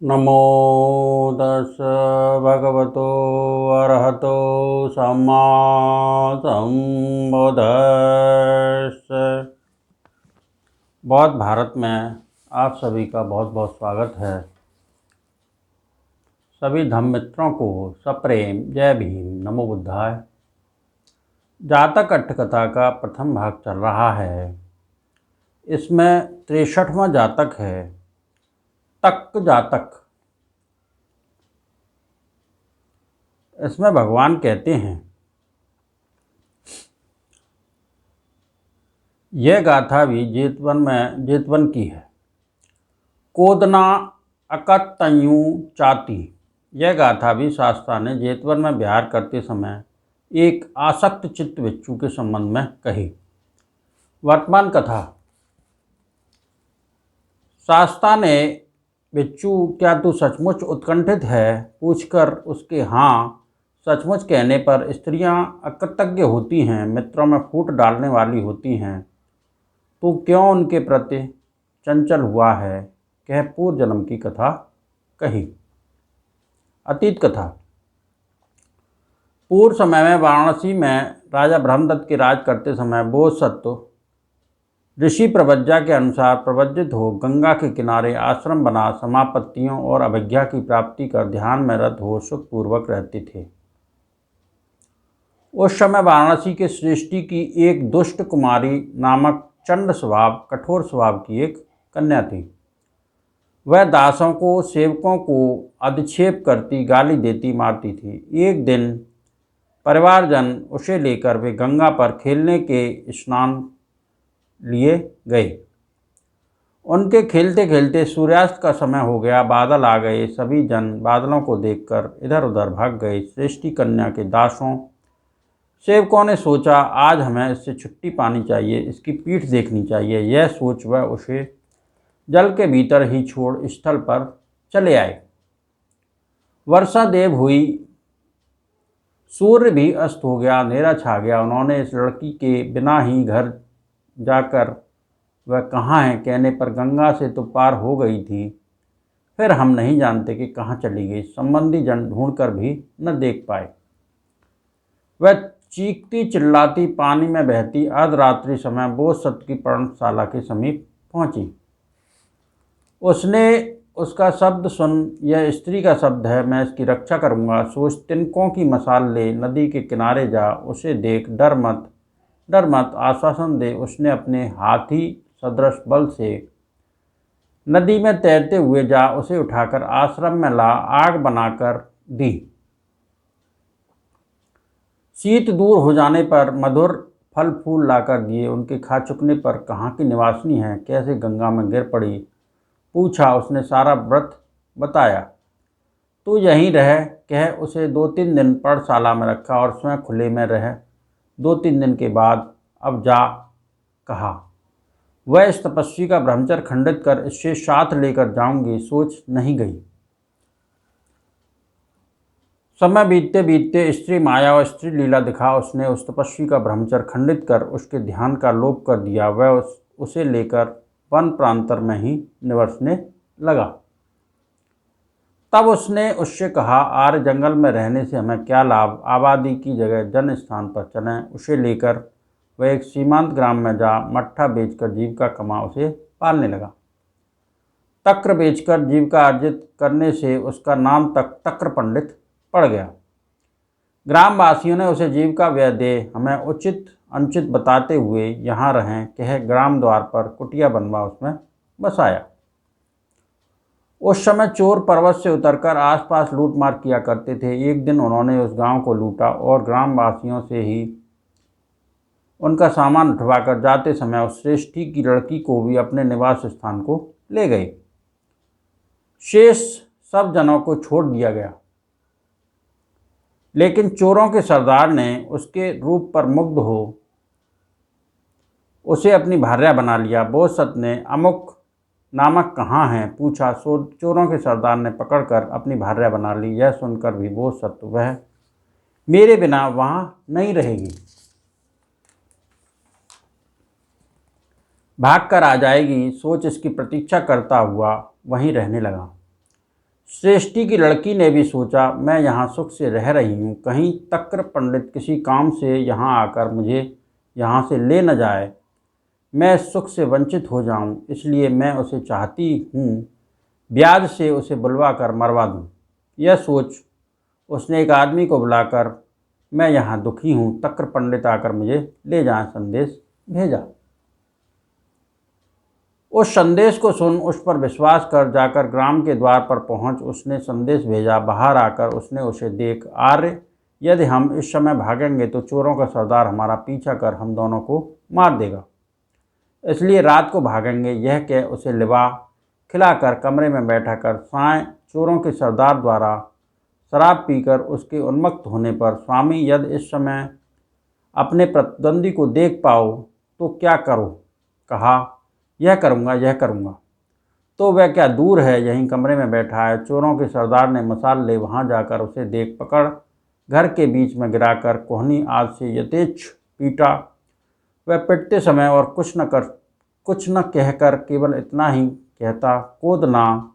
नमो तस् भगवतो अरहतो सम्मा संबुद्धिस्स। बौद्ध भारत में आप सभी का बहुत बहुत स्वागत है। सभी धम्म मित्रों को सप्रेम जय भीम, नमो बुद्धाय। जातक अट्ठकथा का प्रथम भाग चल रहा है। इसमें 63वां जातक है, तक्क जातक। इसमें भगवान कहते हैं, यह गाथा भी जेतवन की है। कोदना अकतयू चाती। यह गाथा भी शास्त्रा ने जेतवन में विहार करते समय एक आसक्त चित्त बिच्छू के संबंध में कही। वर्तमान कथा। शास्त्रा ने बिच्छू, क्या तू सचमुच उत्कंठित है, पूछकर उसके हाँ सचमुच कहने पर स्त्रियां अकृतज्ञ होती हैं, मित्रों में फूट डालने वाली होती हैं। तू क्यों उनके प्रति चंचल हुआ है, कह पूर्व जन्म की कथा कही। अतीत कथा। पूर्व समय में वाराणसी में राजा ब्रह्मदत्त के राज करते समय बोधसत्व ऋषि प्रवज्जा के अनुसार प्रवज्जित हो गंगा के किनारे आश्रम बना समापत्तियों और अभिज्ञा की प्राप्ति कर ध्यान में रत हो सुखपूर्वक रहते थे। उस समय वाराणसी के सृष्टि की एक दुष्ट कुमारी नामक चंड स्वभाव, कठोर स्वभाव की एक कन्या थी। वह दासों को, सेवकों को अधिक्षेप करती, गाली देती, मारती थी। एक दिन परिवारजन उसे लेकर वे गंगा पर खेलने के स्नान लिए गए। उनके खेलते खेलते सूर्यास्त का समय हो गया, बादल आ गए। सभी जन बादलों को देखकर इधर उधर भाग गए। श्रेष्ठी कन्या के दासों, सेवकों ने सोचा, आज हमें इससे छुट्टी पानी चाहिए, इसकी पीठ देखनी चाहिए। यह सोच वह उसे जल के भीतर ही छोड़ स्थल पर चले आए। वर्षा देव हुई, सूर्य भी अस्त हो गया, अंधेरा छा गया। उन्होंने इस लड़की के बिना ही घर जाकर वह कहाँ है कहने पर गंगा से तो पार हो गई थी, फिर हम नहीं जानते कि कहाँ चली गई। संबंधी जन ढूंढकर भी न देख पाए। वह चीखती चिल्लाती पानी में बहती अर्धरात्रि समय बोधसत्व की पर्णशाला के समीप पहुंची। उसने उसका शब्द सुन, यह स्त्री का शब्द है, मैं इसकी रक्षा करूंगा। सोच तिनकों की मसाल ले, नदी के किनारे जा, उसे देख, डर मत आश्वासन दे। उसने अपने हाथी सदृश बल से नदी में तैरते हुए जा उसे उठाकर आश्रम में ला, आग बनाकर दी। शीत दूर हो जाने पर मधुर फल फूल लाकर दिए। उनके खा चुकने पर कहाँ की निवासनी है, कैसे गंगा में गिर पड़ी, पूछा। उसने सारा व्रत बताया। तू यहीं रह, कह उसे 2-3 दिन पर्णशाला में रखा और स्वयं खुले में रह। 2-3 दिन के बाद अब जा, कहा। वह इस तपस्वी का ब्रह्मचर्य खंडित कर इससे साथ लेकर जाऊंगी, सोच नहीं गई। समय बीतते बीतते स्त्री माया और स्त्री लीला दिखा उसने उस तपस्वी का ब्रह्मचर्य खंडित कर उसके ध्यान का लोप कर दिया। वह उसे लेकर वन प्रांतर में ही निवसने लगा। तब उसने उससे कहा, आर्य जंगल में रहने से हमें क्या लाभ, आबादी की जगह जन स्थान पर चलें। उसे लेकर वह एक सीमांत ग्राम में जा मट्ठा बेचकर जीविका कमा उसे पालने लगा। तक्र बेचकर जीविका अर्जित करने से उसका नाम तक तक्र पंडित पड़ गया। ग्रामवासियों ने उसे जीविका व्यय दे, हमें उचित अनुचित बताते हुए यहाँ रहें, कह ग्राम द्वार पर कुटिया बनवा उसमें बसाया। उस समय चोर पर्वत से उतरकर आसपास लूटमार किया करते थे। एक दिन उन्होंने उस गांव को लूटा और ग्रामवासियों से ही उनका सामान उठवाकर जाते समय उस श्रेष्ठी की लड़की को भी अपने निवास स्थान को ले गए। शेष सब जनों को छोड़ दिया गया, लेकिन चोरों के सरदार ने उसके रूप पर मुग्ध हो उसे अपनी भार्या बना लिया। बोधसत्व ने अमुक नामक कहाँ है, पूछा। चोरों के सरदार ने पकड़कर अपनी भार्या बना ली। यह सुनकर भी बोधसत्व, वह मेरे बिना वहाँ नहीं रहेगी, भाग कर आ जाएगी, सोच इसकी प्रतीक्षा करता हुआ वहीं रहने लगा। श्रेष्ठी की लड़की ने भी सोचा, मैं यहाँ सुख से रह रही हूँ, कहीं तक्र पंडित किसी काम से यहाँ आकर मुझे यहाँ से ले न जाए, मैं सुख से वंचित हो जाऊँ, इसलिए मैं उसे चाहती हूँ ब्याज से उसे बुलवा कर मरवा दूँ। यह सोच उसने एक आदमी को बुलाकर, मैं यहाँ दुखी हूँ, तक्र पंडित आकर मुझे ले जाएं, संदेश भेजा। उस संदेश को सुन उस पर विश्वास कर जाकर ग्राम के द्वार पर पहुंच उसने संदेश भेजा। बाहर आकर उसने उसे देख, आर्य, यदि हम इस समय भागेंगे तो चोरों का सरदार हमारा पीछा कर हम दोनों को मार देगा, इसलिए रात को भागेंगे। यह कह उसे लिवा खिलाकर कमरे में बैठा कर साय चोरों के सरदार द्वारा शराब पीकर उसके उन्मत्त होने पर, स्वामी यदि इस समय अपने प्रतिद्वंदी को देख पाओ तो क्या करो? कहा, यह करूँगा, यह करूँगा। तो वह क्या दूर है, यहीं कमरे में बैठा है। चोरों के सरदार ने मसाल ले वहाँ जाकर उसे देख पकड़ घर के बीच में गिराकर कोहनी आग से यथेच्छ पीटा। वह पिटते समय और कुछ न कहकर केवल इतना ही कहता, कोदना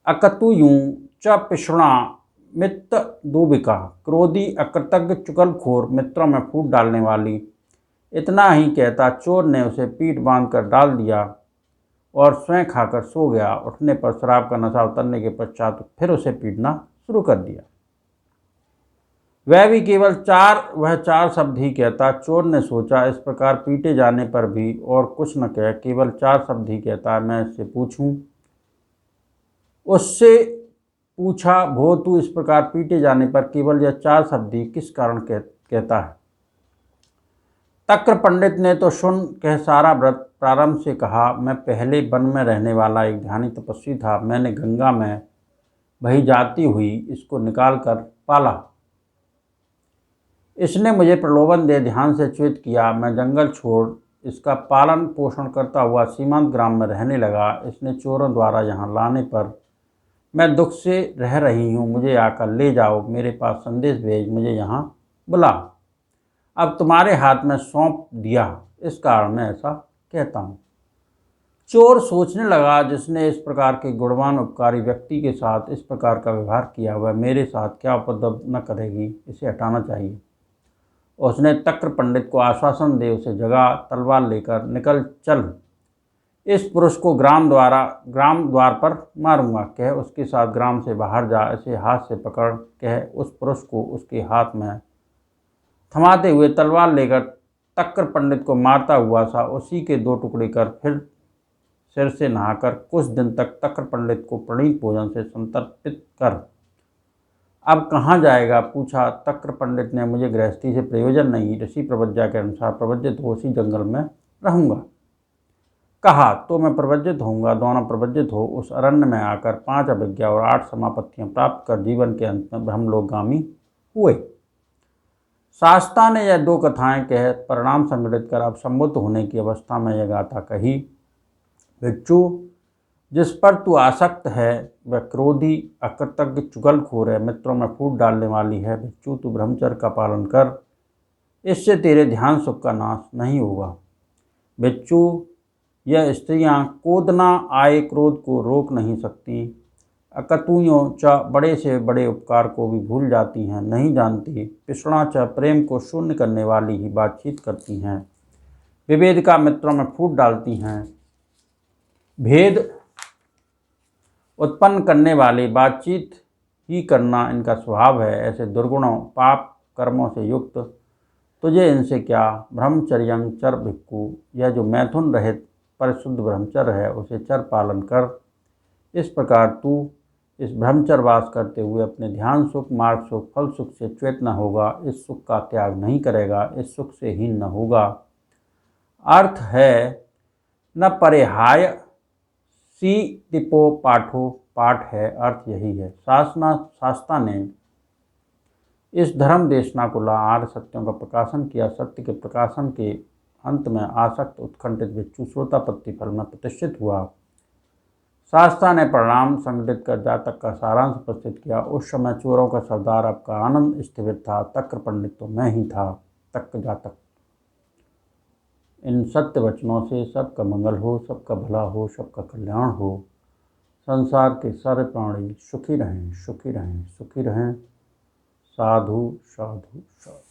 अकतुयूं च पिषुणा मित्त दूबिका, क्रोधी अकृतज्ञ चुगलखोर मित्रों में फूट डालने वाली। इतना ही कहता चोर ने उसे पीठ बांधकर डाल दिया और स्वयं खाकर सो गया। उठने पर शराब का नशा उतरने के पश्चात फिर उसे पीटना शुरू कर दिया। वह चार शब्द ही कहता। चोर ने सोचा, इस प्रकार पीटे जाने पर भी और कुछ न कह, केवल चार शब्द ही कहता है, मैं इससे पूछूं। उससे पूछा, भो तू इस प्रकार पीटे जाने पर केवल यह चार शब्द ही किस कारण कहता है? तक्र पंडित ने तो सुन कह सारा व्रत प्रारंभ से कहा। मैं पहले वन में रहने वाला एक ध्यानी तपस्वी था। मैंने गंगा में बही जाती हुई इसको निकाल कर पाला। इसने मुझे प्रलोभन दे ध्यान से च्युत किया। मैं जंगल छोड़ इसका पालन पोषण करता हुआ सीमांत ग्राम में रहने लगा। इसने चोरों द्वारा यहाँ लाने पर मैं दुख से रह रही हूँ, मुझे आकर ले जाओ, मेरे पास संदेश भेज, मुझे यहाँ बुला। अब तुम्हारे हाथ में सौंप दिया, इस कारण मैं ऐसा कहता हूँ। चोर सोचने लगा, जिसने इस प्रकार के गुणवान उपकारी व्यक्ति के साथ इस प्रकार का व्यवहार किया, वह मेरे साथ क्या उपद्रव न करेगी, इसे हटाना चाहिए। उसने तक्र पंडित को आश्वासन दे उसे जगा, तलवार लेकर निकल चल, इस पुरुष को ग्राम द्वार पर मारूंगा, कह उसके साथ ग्राम से बाहर जा, इसे हाथ से पकड़, कह उस पुरुष को उसके हाथ में थमाते हुए तलवार लेकर तक्र पंडित को मारता हुआ सा उसी के दो टुकड़े कर फिर सिर से नहाकर कुछ दिन तक तक्र पंडित को प्रणीत भोजन से संतर्पित कर। अब कहाँ जाएगा? पूछा। तक्र पंडित ने, मुझे गृहस्थी से प्रयोजन नहीं, ऋषि प्रवज्ञा के अनुसार प्रवज्जित हो उसी जंगल में रहूँगा। कहा, तो मैं प्रवज्जित होऊंगा। दोनों प्रवज्जित हो उस अरण्य में आकर 5 अभिज्ञा और 8 समापत्तियां प्राप्त कर जीवन के अंत में ब्रह्मलोकगामी हुए। शास्ता ने यह 2 कथाएं कह परिणाम संगठित कर अब सम्मुत होने की अवस्था में यह गाथा कही। भिक्षु, जिस पर तू आसक्त है वह क्रोधी अकृतज्ञ चुगलखोर है, मित्रों में फूट डालने वाली है। भिक्षु, तू ब्रह्मचर्य का पालन कर, इससे तेरे ध्यान सुख का नाश नहीं होगा। भिक्षु, यह स्त्रियां कोदना आए क्रोध को रोक नहीं सकती, अकतुयों च बड़े से बड़े उपकार को भी भूल जाती हैं, नहीं जानती, पिषुणा च प्रेम को शून्य करने वाली ही बातचीत करती हैं, विभेद का मित्रों में फूट डालती हैं, भेद उत्पन्न करने वाली बातचीत ही करना इनका स्वभाव है। ऐसे दुर्गुणों पाप कर्मों से युक्त तुझे इनसे क्या? ब्रह्मचर्यं चर भिक्खु, यह जो मैथुन रहित परिशुद्ध ब्रह्मचर्य है उसे चर पालन कर। इस प्रकार तू इस ब्रह्मचर्य वास करते हुए अपने ध्यान सुख, मार्ग सुख, फल सुख से च्युत न होगा, इस सुख का त्याग नहीं करेगा, इस सुख से हीन न होगा। अर्थ है न परिहाय सी तिपो पाठो, पाठ है, अर्थ यही है। शास्ता ने इस धर्म देशना को ला आर्य सत्यों का प्रकाशन किया। सत्य के प्रकाशन के अंत में आसक्त उत्कंठित भिक्षु श्रोतापत्ति फल में प्रतिष्ठित हुआ। शास्ता ने परिणाम संगठित कर जातक का सारांश प्रस्तुत किया। उस समय चोरों का सरदार अब का आनंद स्थिर था, तक्र पंडित तो मैं ही था। तक जातक, इन सत्य वचनों से सबका मंगल हो, सबका भला हो, सबका कल्याण हो। संसार के सारे प्राणी सुखी रहें, सुखी रहें, सुखी रहें। साधु साधु साधु।